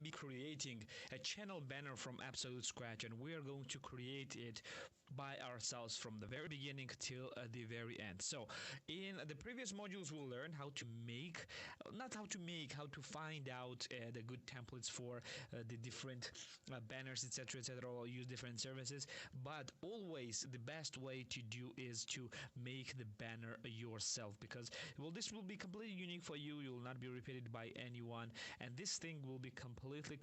be creating a channel banner from absolute scratch, and we are going to create it by ourselves from the very beginning till the very end. So in the previous modules we'll learn how to make, not how to make, how to find out the good templates for the different banners, etc, etc, or use different services. But always the best way to do is to make the banner yourself, because well, this will be completely unique for you. You will not be repeated by anyone, and this thing will be completely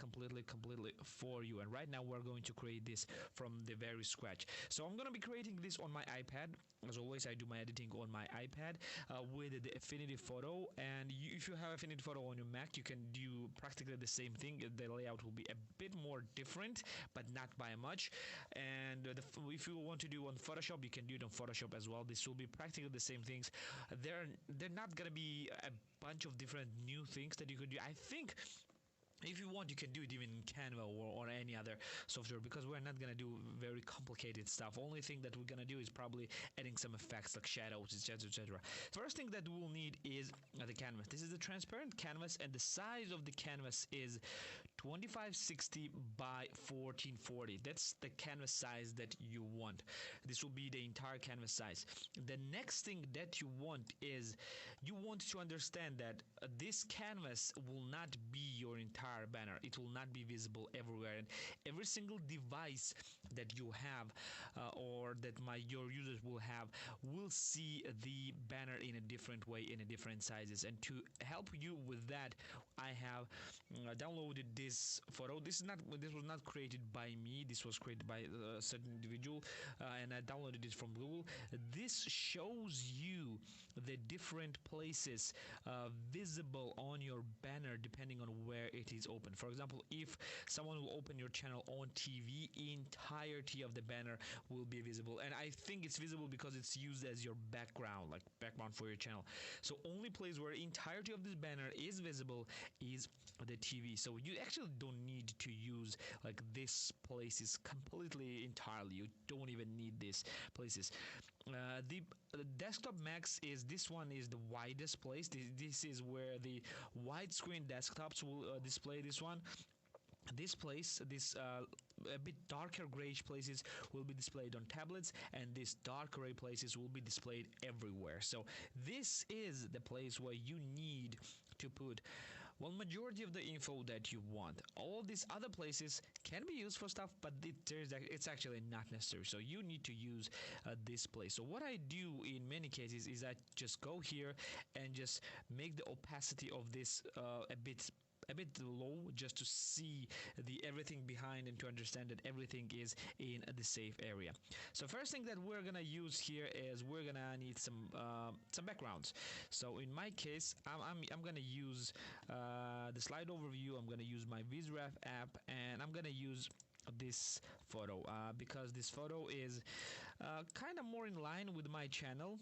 for you. And right now we're going to create this from the very scratch. So I'm going to be creating this on my iPad. As always, I do my editing on my iPad with the Affinity Photo. And if you have Affinity Photo on your Mac, you can do practically the same thing. The layout will be a bit more different, but not by much. And if you want to do on Photoshop, you can do it on Photoshop as well. This will be practically the same things. They're not going to be a bunch of different new things that you could do. I think if you want, you can do it even in Canva or any other software, because we're not gonna do very complicated stuff. Only thing that we're gonna do is probably adding some effects like shadows, etc, etc. First thing that we'll need is the canvas. This is the transparent canvas, and the size of the canvas is 2560 by 1440. That's the canvas size that you want. This will be the entire canvas size. The next thing that you want is, you want to understand that this canvas will not be your entire banner. It will not be visible everywhere, and every single device that you have or that your users will have will see the banner in a different way, in a different sizes. And to help you with that, I have downloaded this photo. This was not created by me. This was created by a certain individual, and I downloaded it from Google. This shows you the different places visible on your banner depending on where it is open. For example, if someone will open your channel on TV, entirety of the banner will be visible. And I think it's visible because it's used as your background, like background for your channel. So only place where entirety of this banner is visible is the TV. So you actually don't need to use like this places completely entirely. You don't even need these places. The desktop max is, this one is the widest place. This is where the widescreen desktops will display this one. This place, this a bit darker grayish places will be displayed on tablets, and these dark gray places will be displayed everywhere. So this is the place where you need to put, well, majority of the info that you want. All these other places can be used for stuff, but it's actually not necessary. So you need to use this place. So what I do in many cases is I just go here and just make the opacity of this a bit low, just to see the everything behind and to understand that everything is in the safe area. So first thing that we're gonna use here is we're gonna need some backgrounds. So in my case, I'm gonna use the slide overview. I'm gonna use my Vizraf app, and I'm gonna use this photo because this photo is kind of more in line with my channel.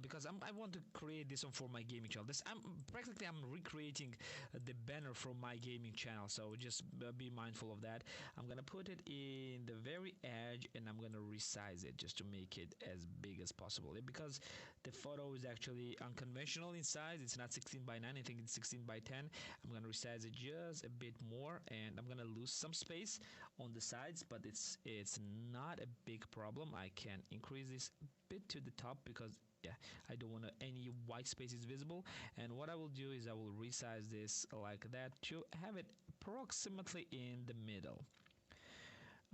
Because I want to create this one for my gaming channel. I'm recreating the banner from my gaming channel, so just be mindful of that. I'm gonna put it in the very edge, and I'm gonna resize it just to make it as big as possible, because the photo is actually unconventional in size. It's not 16 by 9, I think it's 16 by 10. I'm gonna resize it just a bit more, and I'm gonna lose some space on the sides, but it's not a big problem. I can increase this bit to the top because I don't want any white spaces visible. And what I will do is I will resize this like that to have it approximately in the middle.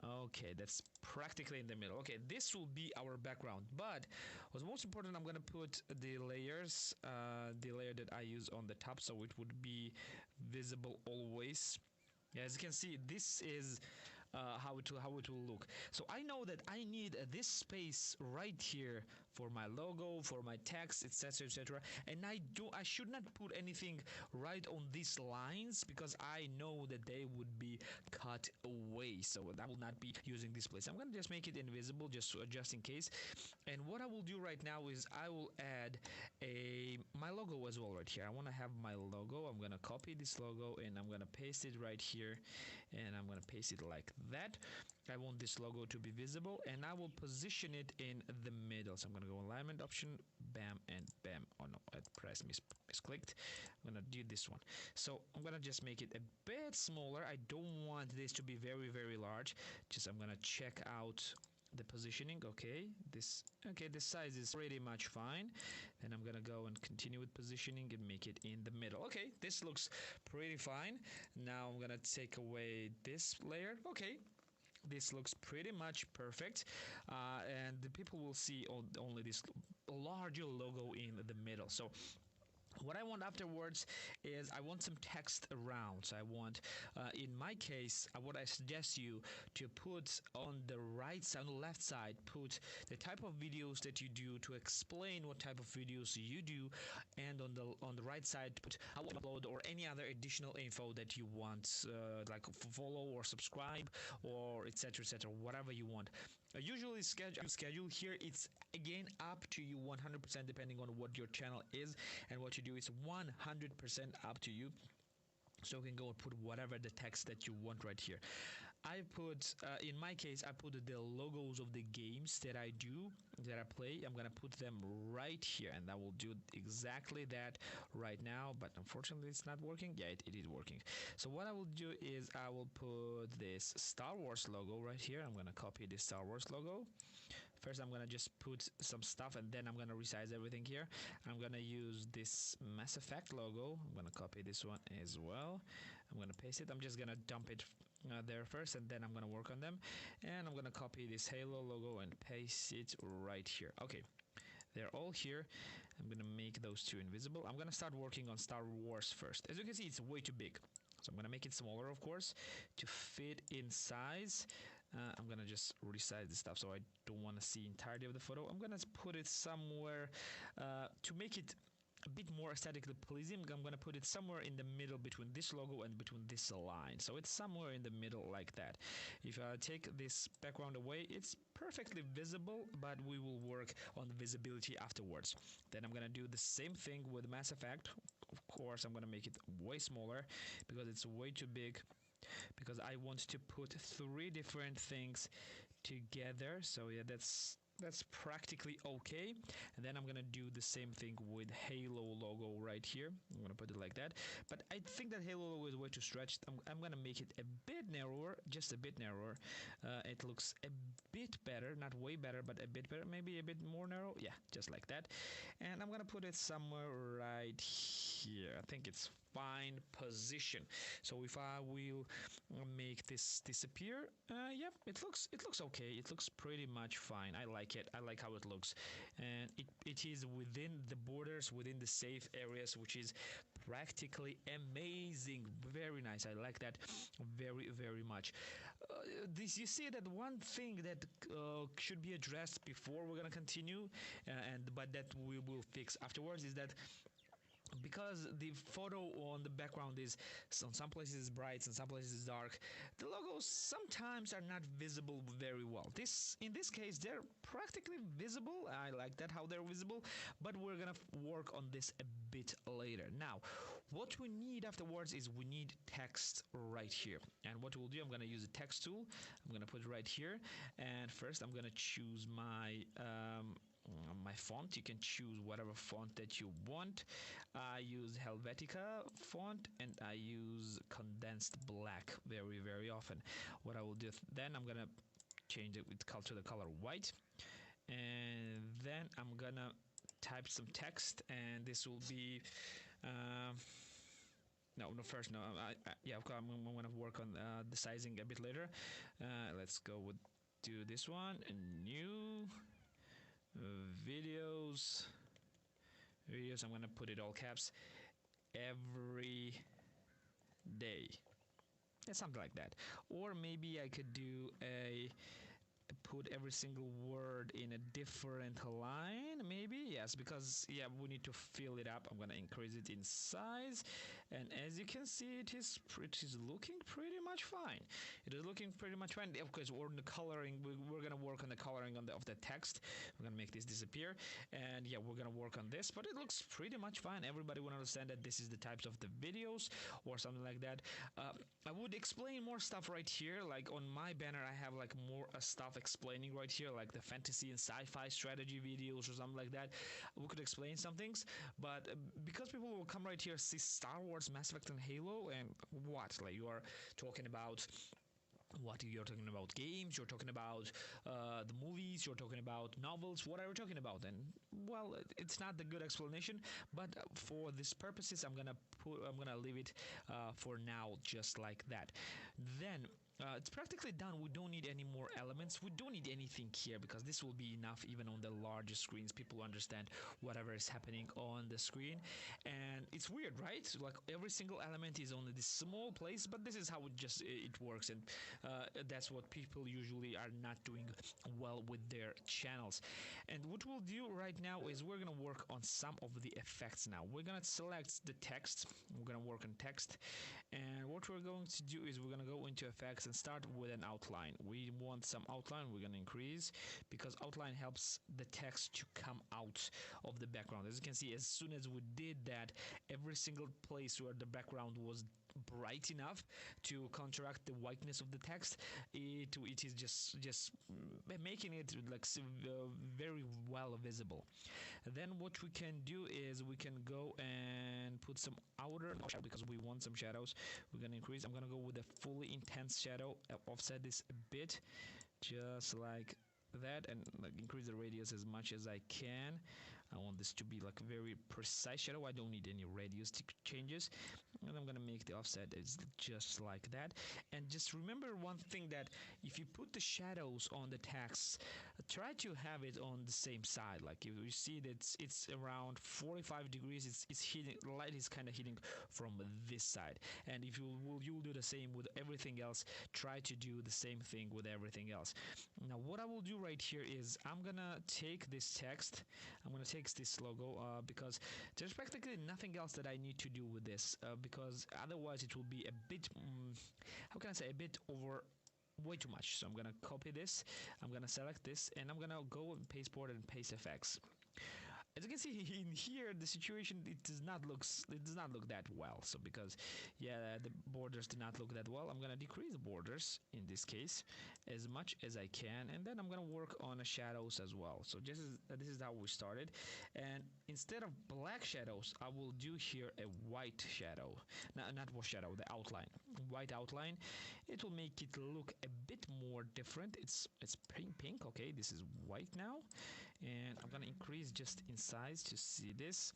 Okay, that's practically in the middle. Okay, this will be our background, but what's most important, I'm gonna put the layers, the layer that I use on the top, so it would be visible always. Yeah, as you can see, this is how it will look. So I know that I need this space right here for my logo, for my text, etc, etc. And I should not put anything right on these lines, because I know that they would be cut away. So I will not be using this place. I'm gonna just make it invisible, just in case. And what I will do right now is I will add my logo as well right here. I want to have my logo. I'm gonna copy this logo and I'm gonna paste it right here. And I'm gonna paste it like that. I want this logo to be visible, and I will position it in the middle. So I'm gonna go alignment option, bam and bam. Oh no, I pressed misclicked. I'm gonna do this one. So I'm gonna just make it a bit smaller. I don't want this to be very, very large. Just I'm gonna check out the positioning. Okay, this size is pretty much fine. Then I'm gonna go and continue with positioning and make it in the middle. Okay, this looks pretty fine. Now I'm gonna take away this layer. Okay, this looks pretty much perfect, and the people will see only this larger logo in the middle. So what I want afterwards is I want some text around. So I want, in my case, what I suggest you to put on the right side, on the left side, put the type of videos that you do to explain what type of videos you do, and on the right side put how to upload or any other additional info that you want, like follow or subscribe or etc., whatever you want. Usually schedule here, it's again up to you 100% depending on what your channel is and what you do. It's 100% up to you. So you can go and put whatever the text that you want right here. I put, in my case, I put the logos of the games that I do, that I play. I'm gonna put them right here, and I will do exactly that right now. But unfortunately, it's not working. Yeah, it is working. So what I will do is I will put this Star Wars logo right here. I'm gonna copy this Star Wars logo. First, I'm gonna just put some stuff, and then I'm gonna resize everything here. I'm gonna use this Mass Effect logo. I'm gonna copy this one as well. I'm gonna paste it. I'm just gonna dump it there first, and then I'm gonna work on them. And I'm gonna copy this Halo logo and paste it right here. Okay, they're all here. I'm gonna make those two invisible. I'm gonna start working on Star Wars first. As you can see, it's way too big, so I'm gonna make it smaller, of course, to fit in size. I'm gonna just resize the stuff, so I don't want to see entirety of the photo. I'm gonna put it somewhere to make it a bit more aesthetically pleasing. I'm gonna put it somewhere in the middle between this logo and between this line, so it's somewhere in the middle like that. If I take this background away, it's perfectly visible, but we will work on the visibility afterwards. Then I'm gonna do the same thing with Mass Effect. Of course, I'm gonna make it way smaller because it's way too big, because I want to put 3 different things together. So yeah, that's practically okay. And then I'm gonna do the same thing with Halo logo right here. I'm gonna put it like that, but I think that Halo logo is way too stretched. I'm gonna make it a bit narrower, just a bit narrower. It looks a bit better, not way better, but a bit better, maybe a bit more narrow. Yeah, just like that. And I'm gonna put it somewhere right here. I think it's fine position. So if I will make this disappear, yep, it looks okay. It looks pretty much fine. I like it. I like how it looks, and it is within the borders, within the safe areas, which is practically amazing. Very nice. I like that very, very much. This, you see that one thing that should be addressed before we're gonna continue, but that we will fix afterwards, is that because the photo on the background is on some places bright and some places dark, the logos sometimes are not visible very well. In this case, they're practically visible. I like that how they're visible, but we're gonna work on this a bit later. Now, what we need afterwards is we need text right here, and what we'll do, I'm gonna use the text tool. I'm gonna put it right here, and first I'm gonna choose my font. You can choose whatever font that you want. I use Helvetica font, and I use condensed black very, very often. What I will do then, I'm gonna change it to the color white, and then I'm gonna type some text, and this will be yeah, I'm gonna work on the sizing a bit later. Let's go with do this one, new videos. I'm gonna put it all caps, every day. Yeah, something like that. Or maybe I could do put every single word in a different line, maybe. Yes, because yeah, we need to fill it up. I'm gonna increase it in size, and as you can see, it is looking pretty much fine. It is looking pretty much fine. Of course, we're in the coloring. We're gonna work on the coloring of the text. We're gonna make this disappear, and yeah, we're gonna work on this. But it looks pretty much fine. Everybody will understand that this is the types of the videos or something like that. I would explain more stuff right here. Like on my banner, I have like more stuff explaining right here, like the fantasy and sci-fi strategy videos or something like that. We could explain some things, but because people will come right here, see Star Wars, Mass Effect, and Halo, and what, like you are talking about what you're talking about games, you're talking about the movies, you're talking about novels, what are you talking about? And well, it's not the good explanation, but for these purposes, I'm gonna leave it for now just like that. Then it's practically done. We don't need any more elements. We don't need anything here because this will be enough even on the largest screens. People understand whatever is happening on the screen. And it's weird, right? Like every single element is on this small place, but this is how it works. And that's what people usually are not doing well with their channels. And what we'll do right now is we're going to work on some of the effects now. We're going to select the text. We're going to work on text. And what we're going to do is we're going to go into effects and start with an outline. We want some outline. We're going to increase because outline helps the text to come out of the background. As you can see, as soon as we did that, every single place where the background was bright enough to counteract the whiteness of the text, it is just making it like very well visible. Then what we can do is we can go and put some outer shadow because we want some shadows. We're gonna increase. I'm gonna go with a fully intense shadow, offset this a bit just like that, and like increase the radius as much as I can. I want this to be like very precise shadow. I don't need any radius changes, and I'm gonna make the offset is just like that. And just remember one thing, that if you put the shadows on the text, try to have it on the same side. Like you see that it's around 45 degrees. It's hitting, light is kind of hitting from this side. And if you'll do the same with everything else, try to do the same thing with everything else. Now what I will do right here is I'm gonna take this text, I'm gonna take this logo because there's practically nothing else that I need to do with this because otherwise it will be a bit how can I say, a bit over, way too much. So I'm gonna copy this, I'm gonna select this, and I'm gonna go and paste border and paste effects. As you can see in here, the situation, it does not look that well. So because yeah, the borders do not look that well, I'm gonna decrease the borders in this case as much as I can, and then I'm gonna work on the shadows as well. So this is how we started, and instead of black shadows, I will do here a white shadow. Not what shadow, the outline, white outline. It will make it look a bit more different. It's pink. Okay, this is white now. And I'm gonna increase just in size to see this,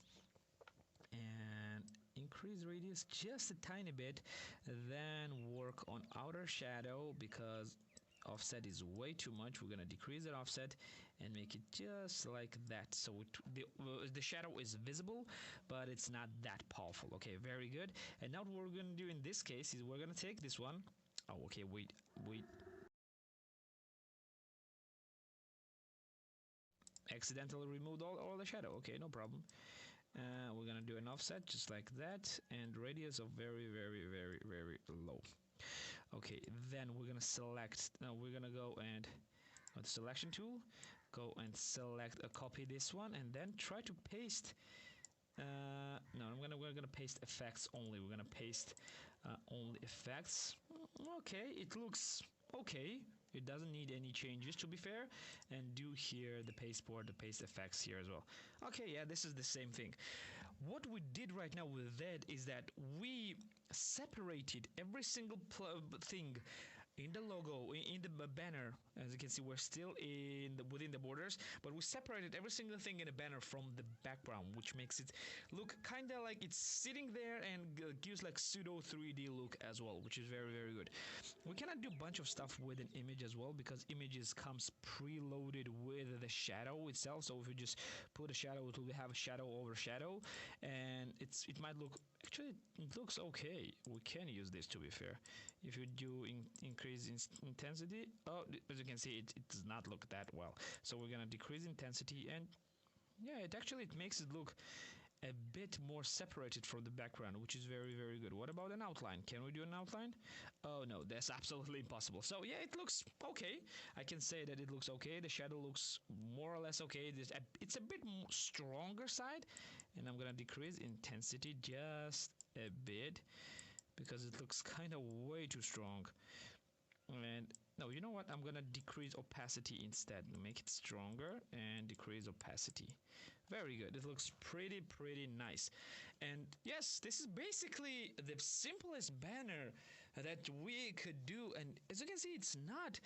and increase radius just a tiny bit, then work on outer shadow because offset is way too much. We're gonna decrease that offset and make it just like that, so the shadow is visible but it's not that powerful. Okay, very good. And now what we're gonna do in this case is we're gonna take this one. Oh, okay, wait. Accidentally removed all the shadow. Okay, no problem. We're gonna do an offset just like that, and radius of very low. Okay, then we're gonna select. Now we're gonna go and with the selection tool, go and select copy this one, and then try to paste. No, we're gonna paste effects only. We're gonna paste only effects. Okay, it looks okay. It doesn't need any changes, to be fair. And do here the paste board, the paste effects here as well. Okay, yeah, this is the same thing. What we did right now with that is that we separated every single thing in the logo, in the banner. As you can see, we're still within the borders, but we separated every single thing in the banner from the background, which makes it look kind of like it's sitting there and gives like pseudo 3D look as well, which is very good. We cannot do a bunch of stuff with an image as well because images comes preloaded with the shadow itself. So if you just put a shadow, it will have a shadow over shadow, and it might look, actually it looks okay. We can use this, to be fair. If you do increase intensity, oh, as you can see, it does not look that well. So we're gonna decrease intensity, and yeah, it makes it look a bit more separated from the background, which is very, very good. What about an outline? Can we do an outline? Oh no, that's absolutely impossible. So yeah, it looks okay. I can say that it looks okay. The shadow looks more or less okay. It's a bit more stronger side, and I'm gonna decrease intensity just a bit because it looks kind of way too strong. And no, you know what? I'm gonna decrease opacity instead. Make it stronger and decrease opacity. Very good. It looks pretty nice. And yes, this is basically the simplest banner that we could do. And as you can see, it's not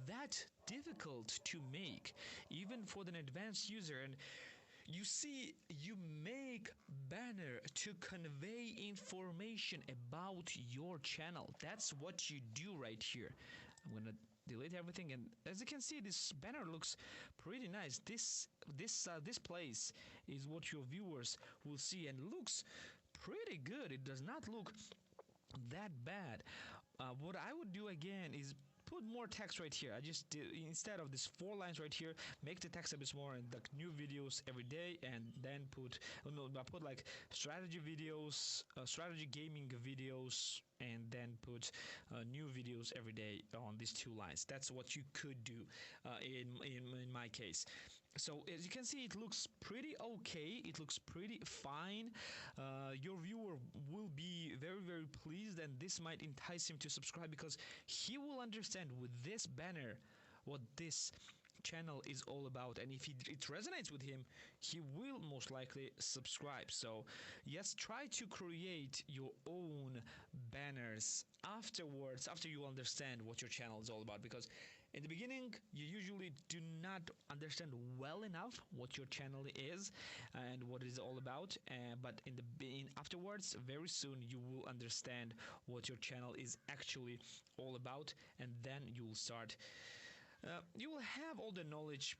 that difficult to make, even for an advanced user. And you see, you make banner to convey information about your channel. That's what you do right here. I'm gonna delete everything, and as you can see, this banner looks pretty nice. This place is what your viewers will see, and looks pretty good. It does not look that bad. What I would do again is put more text right here. I just did, instead of this 4 lines right here, make the text a bit more, and like new videos every day, and then put I put like strategy videos, strategy gaming videos, and then put new videos every day on these 2 lines. That's what you could do in my case. So as you can see, it looks pretty okay. It looks pretty fine. Your viewer will be very pleased, and this might entice him to subscribe because he will understand with this banner what this channel is all about, and if it resonates with him, he will most likely subscribe. So yes, try to create your own banners afterwards, after you understand what your channel is all about, because in the beginning you usually do not understand well enough what your channel is and what it is all about, but afterwards, very soon, you will understand what your channel is actually all about, and then you will start you will have all the knowledge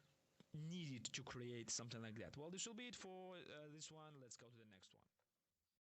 needed to create something like that. Well, this will be it for this one. Let's go to the next one.